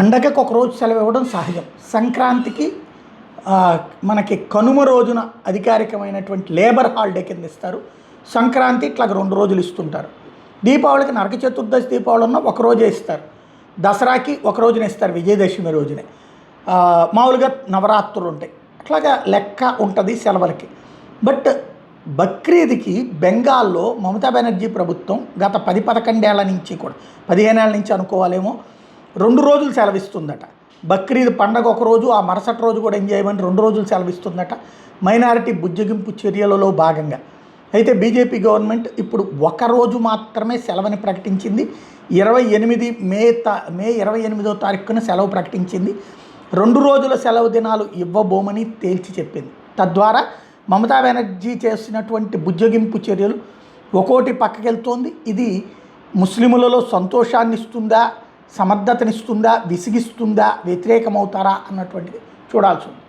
పండగకు ఒక రోజు సెలవు ఇవ్వడం సహజం. సంక్రాంతికి మనకి కనుమ రోజున అధికారికమైనటువంటి లేబర్ హాలిడే కింద ఇస్తారు. సంక్రాంతి ఇట్లా 2 రోజులు ఇస్తుంటారు. దీపావళికి నరక చతుర్దశి దీపావళి ఉన్న ఒక రోజే ఇస్తారు. దసరాకి ఒక రోజున ఇస్తారు, విజయదశమి రోజునే. మామూలుగా నవరాత్రులు ఉంటాయి, అట్లాగా లెక్క ఉంటుంది సెలవులకి. బట్ బక్రీద్కి బెంగాల్లో మమతా బెనర్జీ ప్రభుత్వం గత 10-11 ఏళ్ల నుంచి కూడా 15 ఏళ్ల నుంచి అనుకోవాలేమో 2 రోజులు సెలవిస్తుందట. బక్రీద్ పండగ ఒక రోజు, ఆ మరుసటి రోజు కూడా ఎంజాయ్ చేయమని 2 రోజులు సెలవిస్తుందట, మైనారిటీ బుజ్జగింపు చర్యలలో భాగంగా. అయితే బీజేపీ గవర్నమెంట్ ఇప్పుడు ఒక రోజు మాత్రమే సెలవుని ప్రకటించింది. 28 మే 28వ తారీఖున సెలవు ప్రకటించింది. 2 రోజుల సెలవు దినాలు ఇవ్వబోమని తేల్చి చెప్పింది. తద్వారా మమతా బెనర్జీ చేసినటువంటి బుజ్జగింపు చర్యలు ఒక్కోటి పక్కకెళ్తోంది. ఇది ముస్లిములలో సంతోషాన్ని ఇస్తుందా, సమర్థతనిస్తుందా, విసిగిస్తుందా, వ్యతిరేకమవుతారా అన్నటువంటిది చూడాల్సి ఉంది.